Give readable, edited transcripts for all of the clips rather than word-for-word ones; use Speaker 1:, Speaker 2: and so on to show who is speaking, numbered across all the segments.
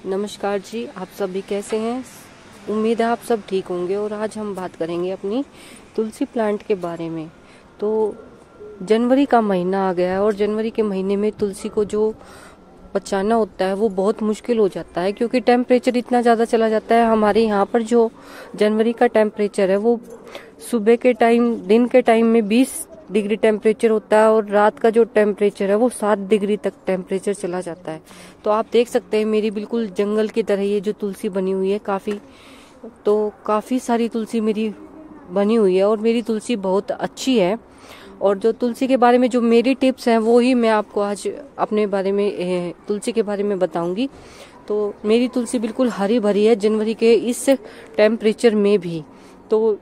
Speaker 1: नमस्कार जी, आप सभी कैसे हैं। उम्मीद है आप सब ठीक होंगे। और आज हम बात करेंगे अपनी तुलसी प्लांट के बारे में। तो जनवरी का महीना आ गया है और जनवरी के महीने में तुलसी को जो बचाना होता है वो बहुत मुश्किल हो जाता है, क्योंकि टेम्परेचर इतना ज़्यादा चला जाता है। हमारे यहाँ पर जो जनवरी का टेम्परेचर है वो सुबह के टाइम, दिन के टाइम में 20 डिग्री टेम्परेचर होता है और रात का जो टेम्परेचर है वो 7 डिग्री तक टेम्परेचर चला जाता है। तो आप देख सकते हैं मेरी बिल्कुल जंगल की तरह ये जो तुलसी बनी हुई है, काफ़ी सारी तुलसी मेरी बनी हुई है और मेरी तुलसी बहुत अच्छी है। और जो तुलसी के बारे में जो मेरी टिप्स हैं वो ही मैं आपको आज अपने बारे में तुलसी के बारे में बताऊंगी। तो मेरी तुलसी बिल्कुल हरी भरी है जनवरी के इस टेम्परेचर में भी। तो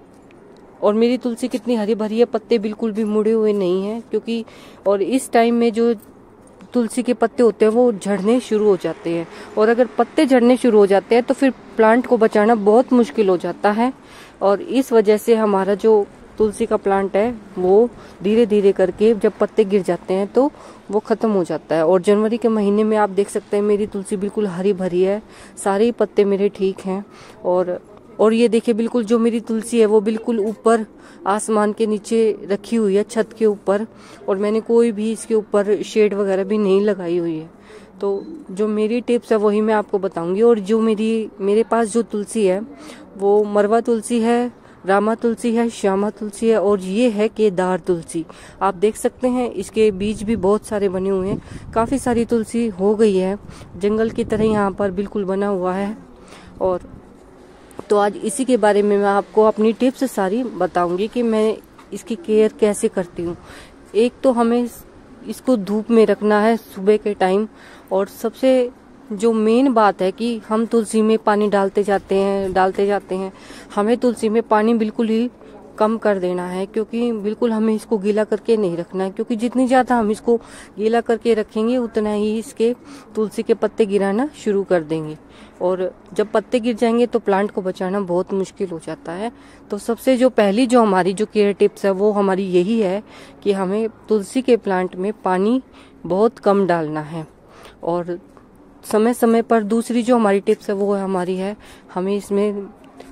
Speaker 1: और मेरी तुलसी कितनी हरी भरी है, पत्ते बिल्कुल भी मुड़े हुए नहीं हैं, क्योंकि और इस टाइम में जो तुलसी के पत्ते होते हैं वो झड़ने शुरू हो जाते हैं। और अगर पत्ते झड़ने शुरू हो जाते हैं तो फिर प्लांट को बचाना बहुत मुश्किल हो जाता है। और इस वजह से हमारा जो तुलसी का प्लांट है वो धीरे धीरे करके जब पत्ते गिर जाते हैं तो वो खत्म हो जाता है। और जनवरी के महीने में आप देख सकते हैं मेरी तुलसी बिल्कुल हरी भरी है, सारे पत्ते मेरे ठीक हैं। और ये देखिए, बिल्कुल जो मेरी तुलसी है वो बिल्कुल ऊपर आसमान के नीचे रखी हुई है, छत के ऊपर। और मैंने कोई भी इसके ऊपर शेड वगैरह भी नहीं लगाई हुई है। तो जो मेरी टिप्स है वही मैं आपको बताऊंगी। और जो मेरे पास जो तुलसी है वो मरवा तुलसी है, रामा तुलसी है, श्यामा तुलसी है और ये है केदार तुलसी। आप देख सकते हैं इसके बीज भी बहुत सारे बने हुए हैं। काफ़ी सारी तुलसी हो गई है, जंगल की तरह यहाँ पर बिल्कुल बना हुआ है। और तो आज इसी के बारे में मैं आपको अपनी टिप्स सारी बताऊंगी कि मैं इसकी केयर कैसे करती हूँ। एक तो हमें इसको धूप में रखना है सुबह के टाइम। और सबसे जो मेन बात है कि हम तुलसी में पानी डालते जाते हैं। हमें तुलसी में पानी बिल्कुल ही कम कर देना है, क्योंकि बिल्कुल हमें इसको गीला करके नहीं रखना है, क्योंकि जितनी ज़्यादा हम इसको गीला करके रखेंगे उतना ही इसके तुलसी के पत्ते गिराना शुरू कर देंगे। और जब पत्ते गिर जाएंगे तो प्लांट को बचाना बहुत मुश्किल हो जाता है। तो सबसे जो पहली जो हमारी जो केयर टिप्स है वो हमारी यही है कि हमें तुलसी के प्लांट में पानी बहुत कम डालना है। और समय समय पर दूसरी जो हमारी टिप्स है वो हमारी है, हमें इसमें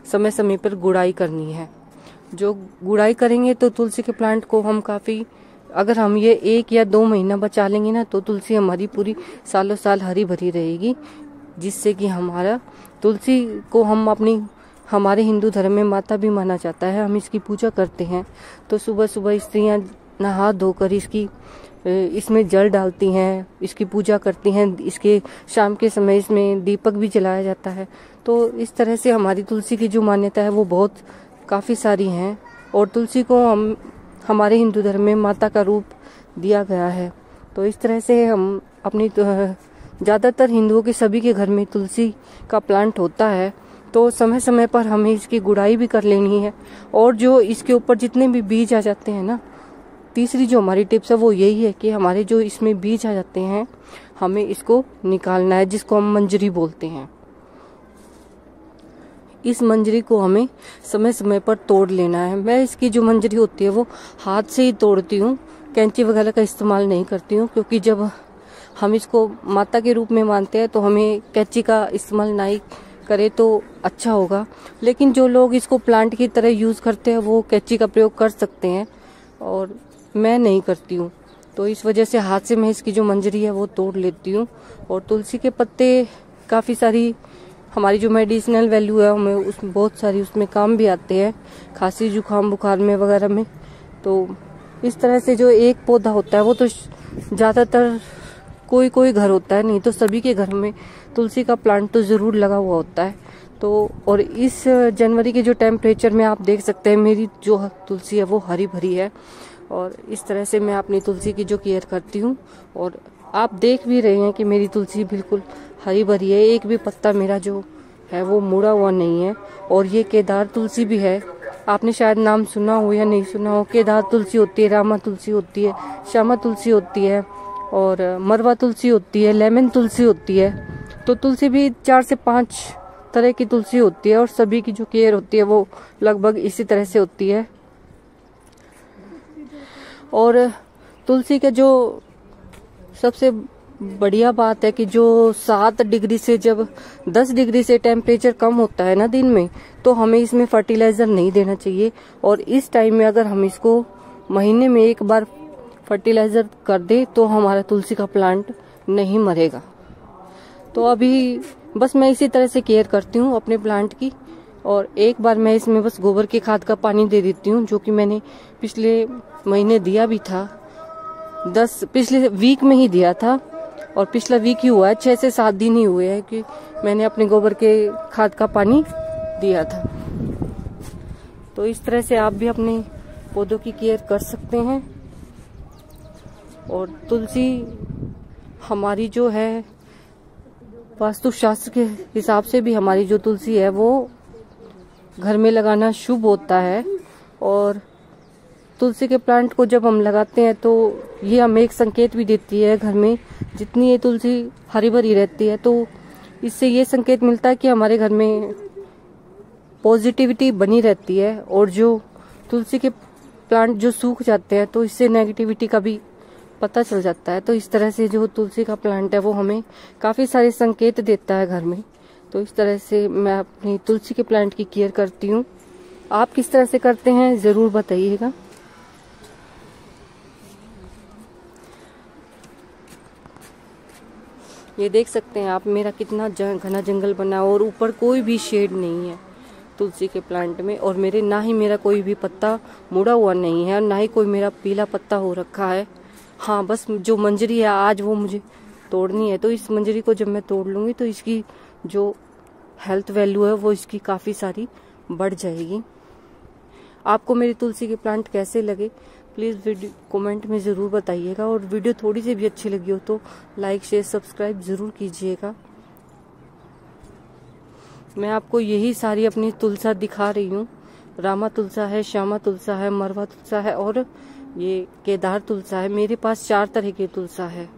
Speaker 1: समय समय पर गुड़ाई करनी है। जो गुड़ाई करेंगे तो तुलसी के प्लांट को हम काफ़ी, अगर हम ये 1 या 2 महीना बचा लेंगे ना, तो तुलसी हमारी पूरी सालों साल हरी भरी रहेगी। जिससे कि हमारा तुलसी को हमारे हिंदू धर्म में माता भी माना जाता है, हम इसकी पूजा करते हैं। तो सुबह सुबह स्त्रियां नहा धोकर इसमें जल डालती हैं, इसकी पूजा करती हैं। इसके शाम के समय इसमें दीपक भी जलाया जाता है। तो इस तरह से हमारी तुलसी की जो मान्यता है वो बहुत काफ़ी सारी हैं। और तुलसी को हमारे हिंदू धर्म में माता का रूप दिया गया है। तो इस तरह से हम अपनी ज़्यादातर हिंदुओं के सभी के घर में तुलसी का प्लांट होता है। तो समय समय पर हमें इसकी गुड़ाई भी कर लेनी है। और जो इसके ऊपर जितने भी बीज आ जाते हैं ना, तीसरी जो हमारी टिप्स है वो यही है कि हमारे जो इसमें बीज आ जाते हैं हमें इसको निकालना है, जिसको हम मंजरी बोलते हैं। इस मंजरी को हमें समय समय पर तोड़ लेना है। मैं इसकी जो मंजरी होती है वो हाथ से ही तोड़ती हूँ, कैंची वगैरह का इस्तेमाल नहीं करती हूँ, क्योंकि जब हम इसको माता के रूप में मानते हैं तो हमें कैंची का इस्तेमाल नहीं करे तो अच्छा होगा। लेकिन जो लोग इसको प्लांट की तरह यूज़ करते हैं वो कैंची का प्रयोग कर सकते हैं, और मैं नहीं करती हूँ। तो इस वजह से हाथ से मैं इसकी जो मंजरी है वो तोड़ लेती हूँ। और तुलसी के पत्ते काफ़ी सारी हमारी जो मेडिसिनल वैल्यू है हमें उसमें बहुत सारी उसमें काम भी आते हैं, खांसी जुकाम बुखार में वगैरह में। तो इस तरह से जो एक पौधा होता है वो तो ज़्यादातर कोई घर होता है, नहीं तो सभी के घर में तुलसी का प्लांट तो ज़रूर लगा हुआ होता है। तो और इस जनवरी के जो टेम्परेचर में आप देख सकते हैं मेरी जो तुलसी है वो हरी भरी है। और इस तरह से मैं अपनी तुलसी की जो केयर करती हूँ। और आप देख भी रहे हैं कि मेरी तुलसी बिल्कुल हरी भरी है, एक भी पत्ता मेरा जो है वो मुड़ा हुआ नहीं है। और ये केदार तुलसी भी है, आपने शायद नाम सुना हो या नहीं सुना हो। केदार तुलसी होती है, रामा तुलसी होती है, श्यामा तुलसी होती है और मरवा तुलसी होती है, लेमन तुलसी होती है। तो तुलसी भी 4 से 5 तरह की तुलसी होती है और सभी की जो केयर होती है वो लगभग इसी तरह से होती है। और तुलसी का जो सबसे बढ़िया बात है कि जो 7 डिग्री से जब 10 डिग्री से टेम्परेचर कम होता है ना दिन में, तो हमें इसमें फर्टिलाइजर नहीं देना चाहिए। और इस टाइम में अगर हम इसको महीने में एक बार फर्टिलाइजर कर दे तो हमारा तुलसी का प्लांट नहीं मरेगा। तो अभी बस मैं इसी तरह से केयर करती हूँ अपने प्लांट की। और एक बार मैं इसमें बस गोबर की खाद का पानी दे देती हूँ, जो कि मैंने पिछले महीने दिया भी था। पिछले वीक में ही दिया था, और पिछला वीक ही हुआ है, 6 से 7 दिन ही हुए हैं कि मैंने अपने गोबर के खाद का पानी दिया था। तो इस तरह से आप भी अपने पौधों की केयर कर सकते हैं। और तुलसी हमारी जो है वास्तुशास्त्र के हिसाब से भी हमारी जो तुलसी है वो घर में लगाना शुभ होता है। और तुलसी के प्लांट को जब हम लगाते हैं तो ये हमें एक संकेत भी देती है, घर में जितनी ये तुलसी हरी भरी रहती है तो इससे ये संकेत मिलता है कि हमारे घर में पॉजिटिविटी बनी रहती है। और जो तुलसी के प्लांट जो सूख जाते हैं तो इससे नेगेटिविटी का भी पता चल जाता है। तो इस तरह से जो तुलसी का प्लांट है वो हमें काफी सारे संकेत देता है घर में। तो इस तरह से मैं अपनी तुलसी के प्लांट की केयर करती हूँ। आप किस तरह से करते हैं जरूर बताइएगा। ये देख सकते हैं आप मेरा कितना घना जंगल बना है और ऊपर कोई भी शेड नहीं है तुलसी के प्लांट में। और ना ही मेरा कोई भी पत्ता मुड़ा हुआ नहीं है और ना ही कोई मेरा पीला पत्ता हो रखा है। हाँ, बस जो मंजरी है आज वो मुझे तोड़नी है। तो इस मंजरी को जब मैं तोड़ लूंगी तो इसकी जो हेल्थ वैल्यू है वो इसकी काफी सारी बढ़ जाएगी। आपको मेरी तुलसी के प्लांट कैसे लगे प्लीज वीडियो कमेंट में जरूर बताइएगा। और वीडियो थोड़ी सी भी अच्छी लगी हो तो लाइक शेयर सब्सक्राइब जरूर कीजिएगा। मैं आपको यही सारी अपनी तुलसा दिखा रही हूँ। रामा तुलसा है, श्यामा तुलसा है, मरवा तुलसा है और ये केदार तुलसा है। मेरे पास 4 तरह की तुलसा है।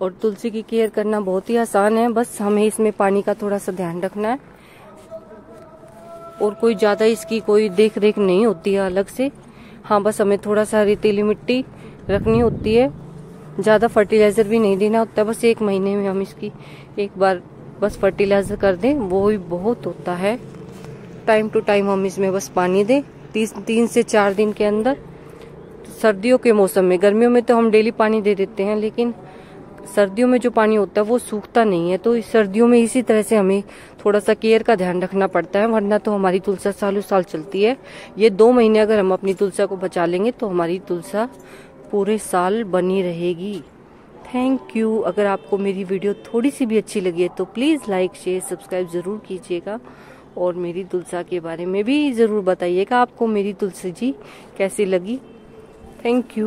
Speaker 1: और तुलसी की केयर करना बहुत ही आसान है, बस हमें इसमें पानी का थोड़ा सा ध्यान रखना है। और कोई ज्यादा इसकी कोई देख रेख नहीं होती है अलग से। हाँ, बस हमें थोड़ा सा रेतीली मिट्टी रखनी होती है, ज्यादा फर्टिलाइजर भी नहीं देना होता है। बस 1 महीने में हम इसकी एक बार बस फर्टिलाइजर कर दें वो ही बहुत होता है। टाइम टू टाइम हम इसमें बस पानी दें 3 से 4 दिन के अंदर। सर्दियों के मौसम में, गर्मियों में तो हम डेली पानी दे देते हैं, लेकिन सर्दियों में जो पानी होता है वो सूखता नहीं है। तो इस सर्दियों में इसी तरह से हमें थोड़ा सा केयर का ध्यान रखना पड़ता है, वरना तो हमारी तुलसा सालों साल चलती है। ये 2 महीने अगर हम अपनी तुलसा को बचा लेंगे तो हमारी तुलसा पूरे साल बनी रहेगी। Thank you. अगर आपको मेरी वीडियो थोड़ी सी भी अच्छी लगी है तो प्लीज लाइक शेयर सब्सक्राइब जरूर कीजिएगा। और मेरी तुलसा के बारे में भी जरूर बताइएगा आपको मेरी तुलसी जी कैसी लगी। Thank you.